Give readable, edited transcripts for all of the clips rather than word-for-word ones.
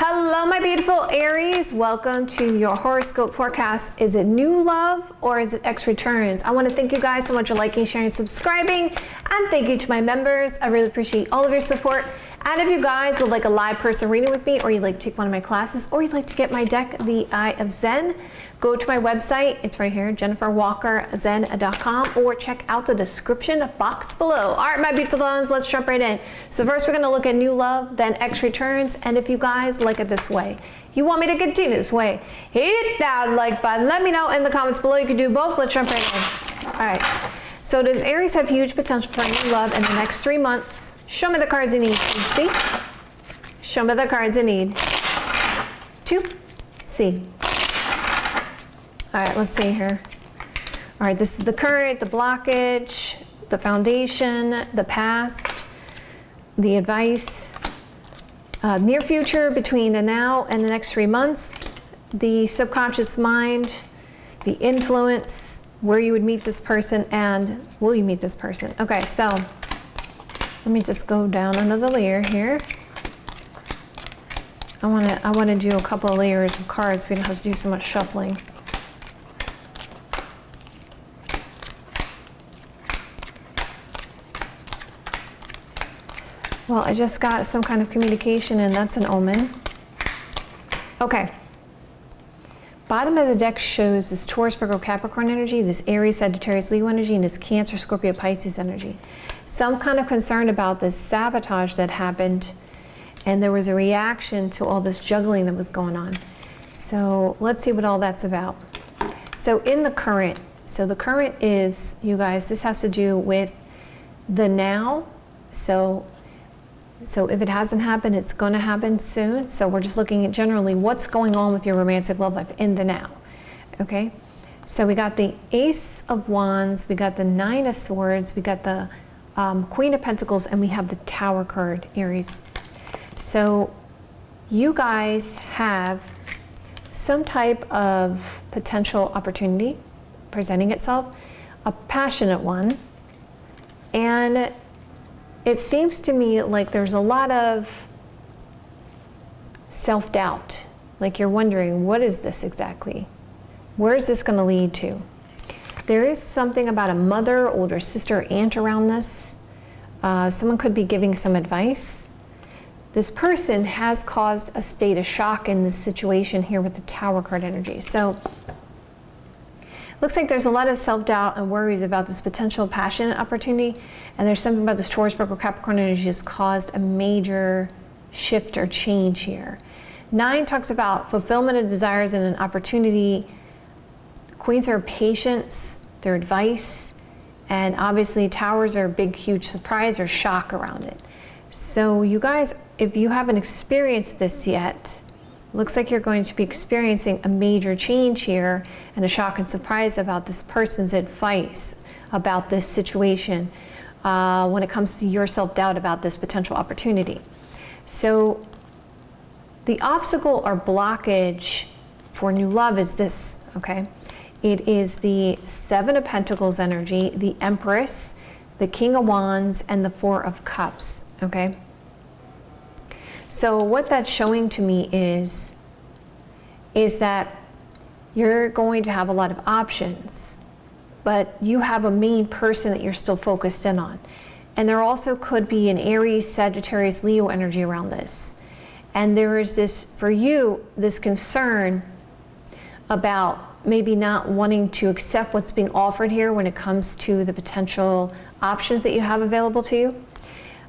Hello, my beautiful Aries. Welcome to your horoscope forecast. Is it new love or is it X returns? I want to thank you guys so much for liking, sharing, subscribing, and thank you to my members. I really appreciate all of your support. And if you guys would like a live person reading with me, or you'd like to take one of my classes, or you'd like to get my deck, the Eye of Zen, go to my website. It's right here, jenniferwalkerzen.com, or check out the description box below. All right, my beautiful ones, let's jump right in. So first we're going to look at new love, then X returns. And if you guys like it this way, you want me to continue this way, hit that like button. Let me know in the comments below. You can do both. Let's jump right in. All right. So does Aries have huge potential for new love in the next 3 months? Show me the cards you need. See? Show me the cards you need. To see. All right, let's see here. All right, this is the current, the blockage, the foundation, the past, the advice, near future between the now and the next 3 months, the subconscious mind, the influence, where you would meet this person, and will you meet this person? Okay, so let me just go down another layer here. I want to do a couple of layers of cards. We don't have to do so much shuffling. Well, I just got some kind of communication, and that's an omen. Okay. Bottom of the deck shows this Taurus, Virgo, Capricorn energy, this Aries, Sagittarius, Leo energy, and this Cancer, Scorpio, Pisces energy. Some kind of concern about this sabotage that happened, and there was a reaction to all this juggling that was going on. So let's see what all that's about. So in the current, the current is, you guys, this has to do with the now. So if it hasn't happened, it's going to happen soon. So we're just looking at generally what's going on with your romantic love life in the now. Okay? So we got the Ace of Wands, we got the Nine of Swords, we got the Queen of Pentacles, and we have the Tower card, Aries. So you guys have some type of potential opportunity presenting itself, a passionate one, and it seems to me like there's a lot of self-doubt. Like you're wondering, what is this exactly? Where is this going to lead to? There is something about a mother, older sister, aunt around this. Someone could be giving some advice. This person has caused a state of shock in this situation here with the Tower card energy. So looks like there's a lot of self-doubt and worries about this potential passionate opportunity, and there's something about this Taurus, Virgo, Capricorn energy has caused a major shift or change here. 9 talks about fulfillment of desires and an opportunity. Queens are patience, their advice, and obviously towers are a big, huge surprise or shock around it. So you guys, if you haven't experienced this yet, looks like you're going to be experiencing a major change here and a shock and surprise about this person's advice about this situation when it comes to your self-doubt about this potential opportunity. So the obstacle or blockage for new love is this, okay? It is the Seven of Pentacles energy, the Empress, the King of Wands, and the Four of Cups, okay? So what that's showing to me is that you're going to have a lot of options, but you have a main person that you're still focused in on. And there also could be an Aries, Sagittarius, Leo energy around this. And there is this, for you, this concern about maybe not wanting to accept what's being offered here when it comes to the potential options that you have available to you.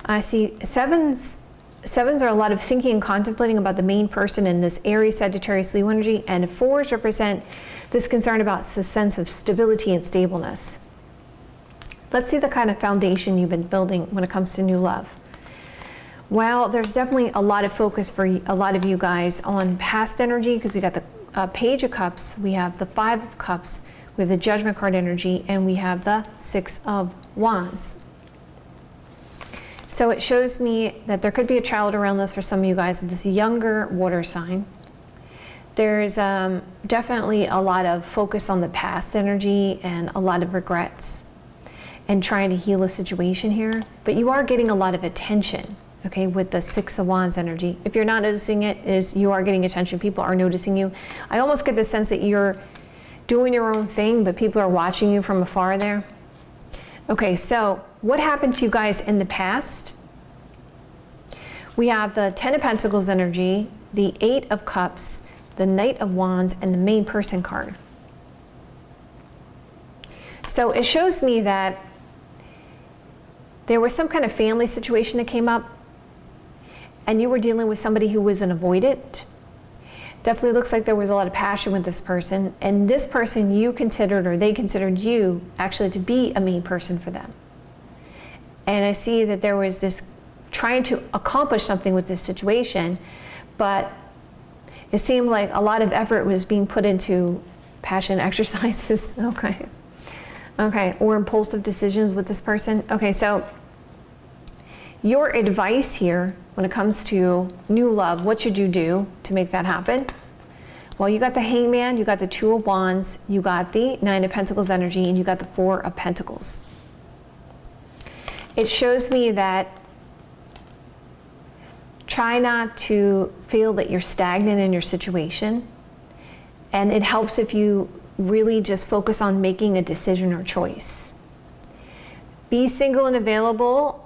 I see sevens are a lot of thinking and contemplating about the main person in this Aries, Sagittarius, Leo energy, and 4s represent this concern about the sense of stability and stableness. Let's see the kind of foundation you've been building when it comes to new love. Well, there's definitely a lot of focus for a lot of you guys on past energy, because we got the Page of Cups, we have the Five of Cups, we have the Judgment card energy, and we have the Six of Wands. So it shows me that there could be a child around this for some of you guys, this younger water sign. There's definitely a lot of focus on the past energy and a lot of regrets and trying to heal a situation here, but you are getting a lot of attention. okay, with the Six of Wands energy. If you're not noticing it, is you are getting attention. People are noticing you. I almost get the sense that you're doing your own thing, but people are watching you from afar there. Okay, so what happened to you guys in the past? We have the Ten of Pentacles energy, the Eight of Cups, the Knight of Wands, and the main person card. So it shows me that there was some kind of family situation that came up, and you were dealing with somebody who was an avoidant. Definitely looks like there was a lot of passion with this person, and this person you considered, or they considered you actually to be a main person for them. And I see that there was this trying to accomplish something with this situation, but it seemed like a lot of effort was being put into passion exercises. Okay, or impulsive decisions with this person. Okay, so your advice here when it comes to new love, what should you do to make that happen? Well, you got the Hangman, you got the Two of Wands, you got the Nine of Pentacles energy, and you got the Four of Pentacles. It shows me that try not to feel that you're stagnant in your situation, and it helps if you really just focus on making a decision or choice. Be single and available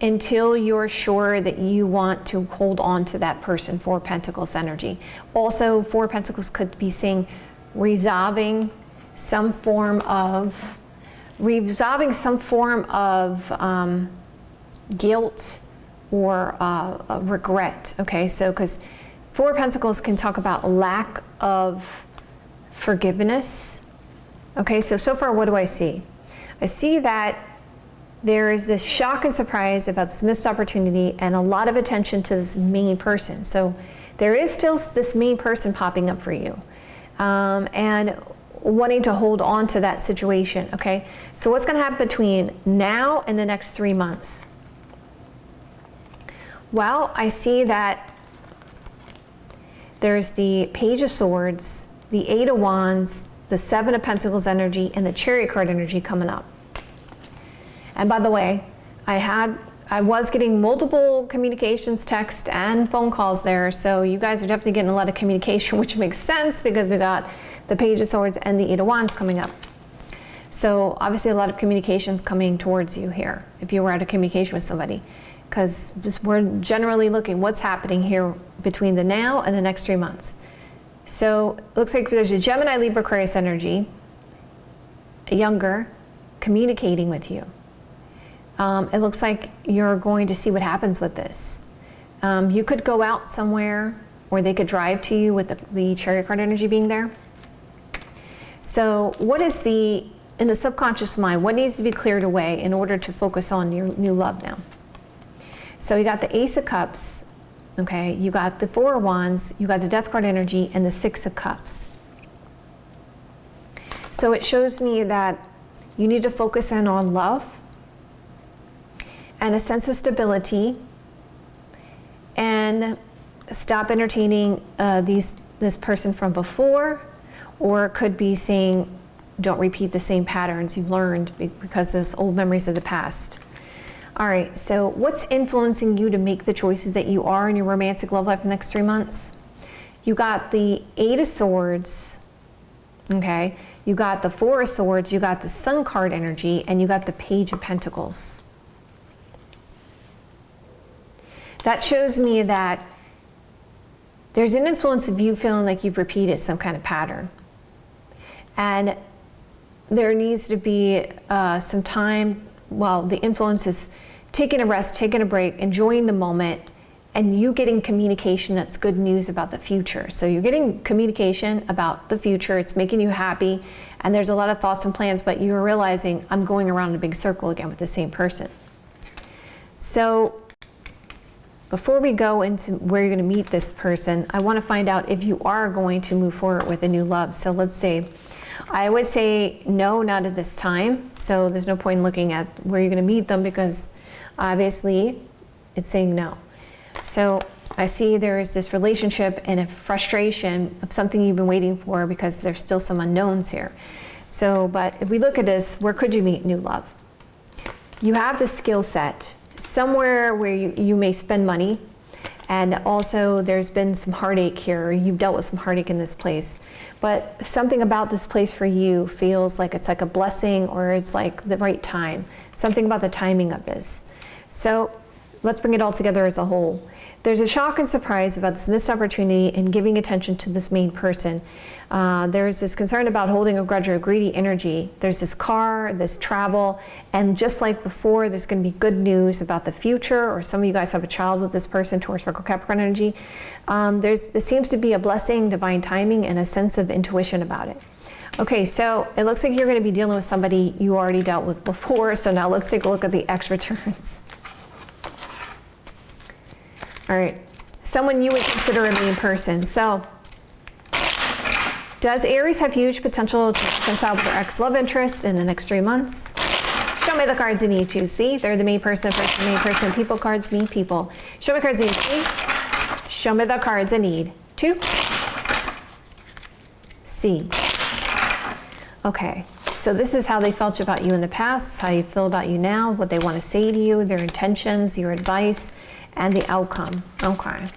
until you're sure that you want to hold on to that person. Four Pentacles energy. Also, Four Pentacles could be saying resolving some form of guilt or regret. Okay, so because Four Pentacles can talk about lack of forgiveness. Okay, so far what do I see? I see that there is this shock and surprise about this missed opportunity and a lot of attention to this main person. So there is still this main person popping up for you, and wanting to hold on to that situation. Okay, so what's going to happen between now and the next 3 months? Well, I see that there's the Page of Swords, the Eight of Wands, the Seven of Pentacles energy, and the Chariot card energy coming up. And by the way, I was getting multiple communications, text and phone calls there, so you guys are definitely getting a lot of communication, which makes sense because we got the Page of Swords and the Eight of Wands coming up. So obviously a lot of communications coming towards you here if you were out of communication with somebody, because we're generally looking what's happening here between the now and the next 3 months. So it looks like there's a Gemini, Libra, Aquarius energy, a younger, communicating with you. It looks like you're going to see what happens with this. You could go out somewhere, or they could drive to you with the Chariot card energy being there. So what is in the subconscious mind, what needs to be cleared away in order to focus on your new love now? So you got the Ace of Cups, okay, you got the Four of Wands, you got the Death card energy, and the Six of Cups. So it shows me that you need to focus in on love and a sense of stability, and stop entertaining this person from before, or it could be saying don't repeat the same patterns you've learned because those old memories of the past. All right, so what's influencing you to make the choices that you are in your romantic love life in the next 3 months? You got the Eight of Swords, okay? You got the Four of Swords, you got the Sun card energy, and you got the Page of Pentacles. That shows me that there's an influence of you feeling like you've repeated some kind of pattern. And there needs to be some time, well, the influence is taking a rest, taking a break, enjoying the moment, and you getting communication that's good news about the future. So you're getting communication about the future, it's making you happy, and there's a lot of thoughts and plans, but you're realizing I'm going around in a big circle again with the same person. So before we go into where you're going to meet this person, I want to find out if you are going to move forward with a new love. So let's see. I would say no, not at this time. So there's no point in looking at where you're going to meet them because obviously it's saying no. So I see there is this relationship and a frustration of something you've been waiting for because there's still some unknowns here. So, but if we look at this, where could you meet new love? You have the skill set. somewhere where you may spend money. And also there's been some heartache here. You've dealt with some heartache in this place. But something about this place for you feels like it's like a blessing, or it's like the right time. Something about the timing of this. So let's bring it all together as a whole. There's a shock and surprise about this missed opportunity and giving attention to this main person. There's this concern about holding a grudge or a greedy energy. There's this car, this travel, and just like before, there's going to be good news about the future, or some of you guys have a child with this person, Taurus, Virgo, Capricorn energy. There seems to be a blessing, divine timing, and a sense of intuition about it. Okay, so it looks like you're going to be dealing with somebody you already dealt with before, so now let's take a look at the extra turns. All right, someone you would consider a main person. So, does Aries have huge potential to reconcile with their ex-love interest in the next 3 months? Show me the cards you need to see. They're the main person, main person, people cards, mean people. Show me cards you need to see. Show me the cards I need to see. Okay, so this is how they felt about you in the past, how you feel about you now, what they want to say to you, their intentions, your advice, and the outcome. Okay.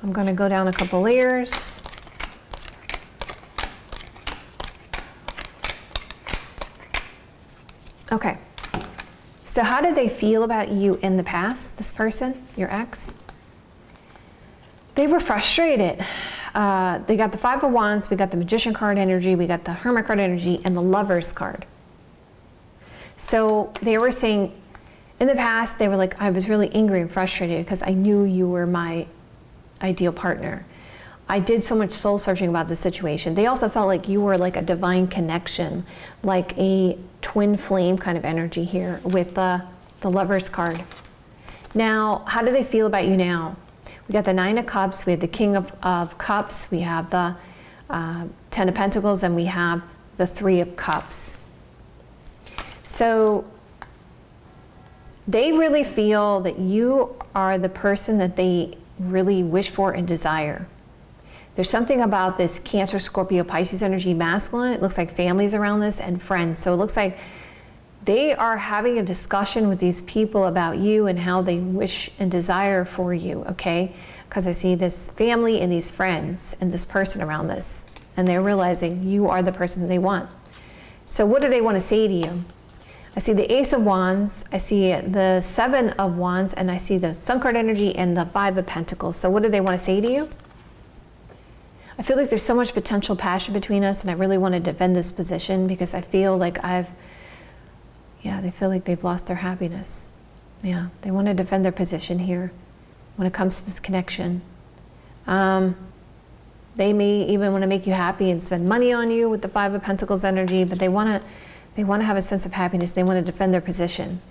I'm going to go down a couple layers. Okay. So how did they feel about you in the past, this person, your ex? They were frustrated. They got the Five of Wands, we got the Magician card energy, we got the Hermit card energy, and the Lovers card. So they were saying, in the past, they were like, I was really angry and frustrated because I knew you were my ideal partner. I did so much soul searching about the situation. They also felt like you were like a divine connection, like a twin flame kind of energy here with the Lovers card. Now, how do they feel about you now? We got the Nine of Cups, we have the King of Cups, we have the Ten of Pentacles, and we have the Three of Cups. So they really feel that you are the person that they really wish for and desire. There's something about this Cancer, Scorpio, Pisces energy masculine. It looks like families around this and friends. So it looks like they are having a discussion with these people about you and how they wish and desire for you, okay? Because I see this family and these friends and this person around this, and they're realizing you are the person they want. So what do they want to say to you? I see the Ace of Wands, I see the Seven of Wands, and I see the Sun card energy and the Five of Pentacles. So what do they want to say to you? I feel like there's so much potential passion between us, and I really want to defend this position because I feel like they feel like they've lost their happiness. Yeah, they want to defend their position here when it comes to this connection. They may even want to make you happy and spend money on you with the Five of Pentacles energy, but they want to have a sense of happiness. They want to defend their position.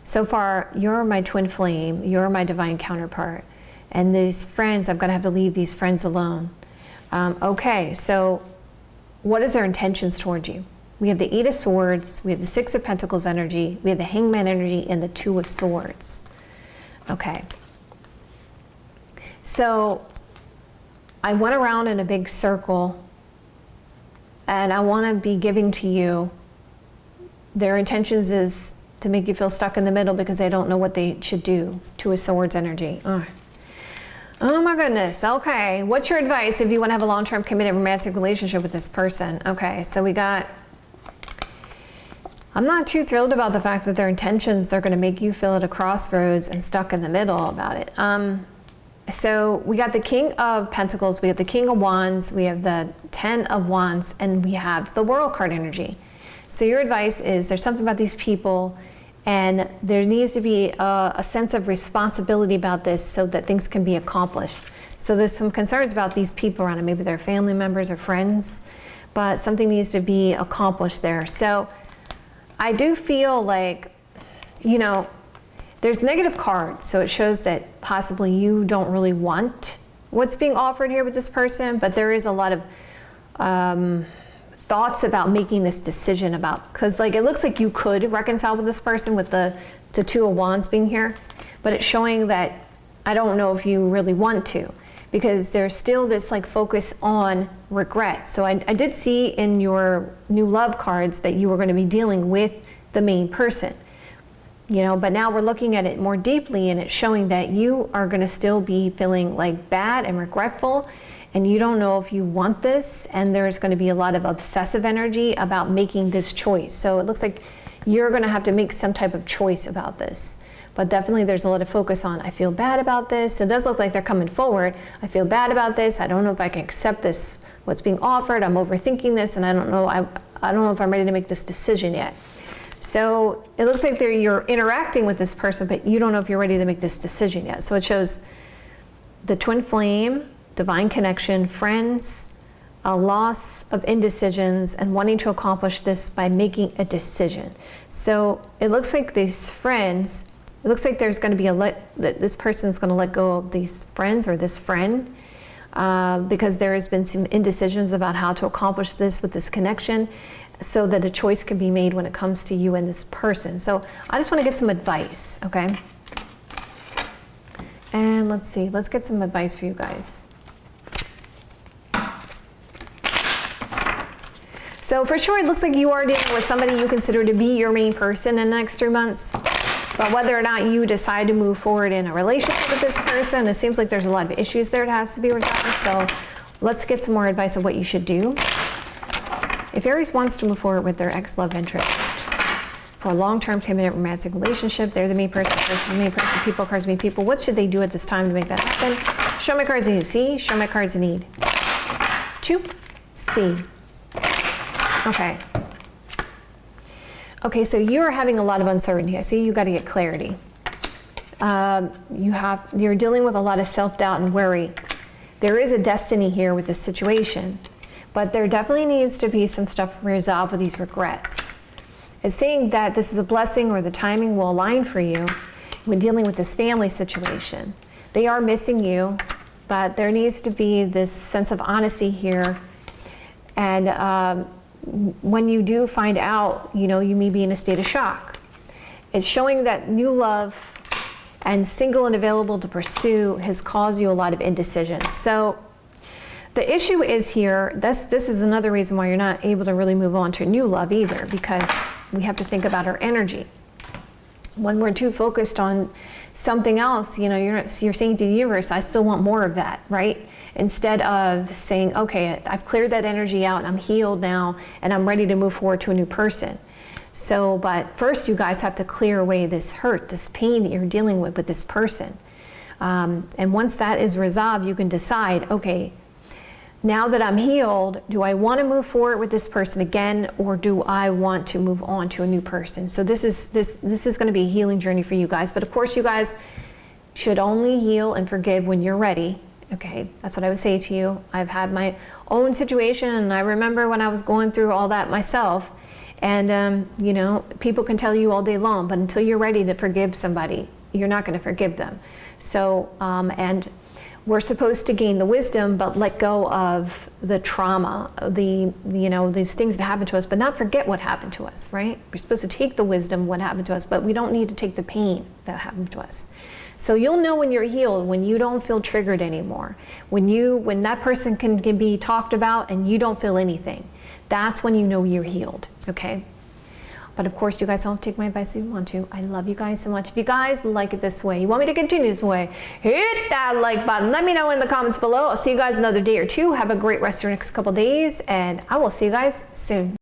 So far, you're my twin flame. You're my divine counterpart. And these friends, I'm going to have to leave these friends alone. Okay, so what is their intentions towards you? We have the Eight of Swords, we have the Six of Pentacles energy, we have the Hangman energy, and the Two of Swords. Okay. So I went around in a big circle, and I want to be giving to you. Their intentions is to make you feel stuck in the middle because they don't know what they should do. Two of Swords energy. Oh my goodness. Okay. What's your advice if you want to have a long-term committed romantic relationship with this person? Okay. So we got, I'm not too thrilled about the fact that their intentions are going to make you feel at a crossroads and stuck in the middle about it. So we got the King of Pentacles, we have the King of Wands, we have the Ten of Wands, and we have the World card energy. So your advice is there's something about these people, and there needs to be a sense of responsibility about this so that things can be accomplished. So there's some concerns about these people around it. Maybe they're family members or friends, but something needs to be accomplished there. So I do feel like, you know, there's negative cards. So it shows that possibly you don't really want what's being offered here with this person, but there is a lot of thoughts about making this decision about, because like it looks like you could reconcile with this person with the Two of Wands being here, but it's showing that I don't know if you really want to, because there's still this like focus on regret. So I did see in your new love cards that you were going to be dealing with the main person. You know, but now we're looking at it more deeply, and it's showing that you are going to still be feeling like bad and regretful, and you don't know if you want this, and there's going to be a lot of obsessive energy about making this choice. So it looks like you're going to have to make some type of choice about this. But definitely there's a lot of focus on, I feel bad about this. It does look like they're coming forward. I feel bad about this. I don't know if I can accept this, what's being offered. I'm overthinking this, and I don't know if I'm ready to make this decision yet. So it looks like you're interacting with this person, but you don't know if you're ready to make this decision yet. So it shows the twin flame, divine connection, friends, a loss of indecisions, and wanting to accomplish this by making a decision. So it looks like these friends, it looks like there's going to be this person's going to let go of these friends or this friend because there has been some indecisions about how to accomplish this with this connection, so that a choice can be made when it comes to you and this person. So I just want to get some advice, okay? And let's see, let's get some advice for you guys. So for sure, it looks like you are dealing with somebody you consider to be your main person in the next 3 months. But whether or not you decide to move forward in a relationship with this person, it seems like there's a lot of issues there that has to be resolved. So let's get some more advice of what you should do. If Aries wants to move forward with their ex-love interest for a long-term committed romantic relationship, they're the main person, this is the main person, people, cards, mean people. What should they do at this time to make that happen? Show my cards you need. See? Show my cards you need. 2. See. Okay. Okay, so you're having a lot of uncertainty. I see you got to get clarity. You're dealing with a lot of self-doubt and worry. There is a destiny here with this situation. But there definitely needs to be some stuff resolved with these regrets. It's saying that this is a blessing, or the timing will align for you when dealing with this family situation. They are missing you, but there needs to be this sense of honesty here. And when you do find out, you know, you may be in a state of shock. It's showing that new love and single and available to pursue has caused you a lot of indecision. So the issue is here, this is another reason why you're not able to really move on to new love either, because we have to think about our energy. When we're too focused on something else, you know, you're saying to the universe, I still want more of that, right? Instead of saying, okay, I've cleared that energy out, I'm healed now, and I'm ready to move forward to a new person. So, but first you guys have to clear away this hurt, this pain that you're dealing with this person. And once that is resolved, you can decide, okay, now that I'm healed, do I want to move forward with this person again, or do I want to move on to a new person? So this is going to be a healing journey for you guys. But of course, you guys should only heal and forgive when you're ready. Okay, that's what I would say to you. I've had my own situation, and I remember when I was going through all that myself. And you know, people can tell you all day long, but until you're ready to forgive somebody, you're not going to forgive them. So and we're supposed to gain the wisdom, but let go of the trauma, these things that happened to us, but not forget what happened to us, right? We're supposed to take the wisdom, what happened to us, but we don't need to take the pain that happened to us. So you'll know when you're healed, when you don't feel triggered anymore, when that person can be talked about and you don't feel anything. That's when you know you're healed, okay? But of course, you guys don't take my advice if you want to. I love you guys so much. If you guys like it this way, you want me to continue this way, hit that like button. Let me know in the comments below. I'll see you guys another day or two. Have a great rest of your next couple days, and I will see you guys soon.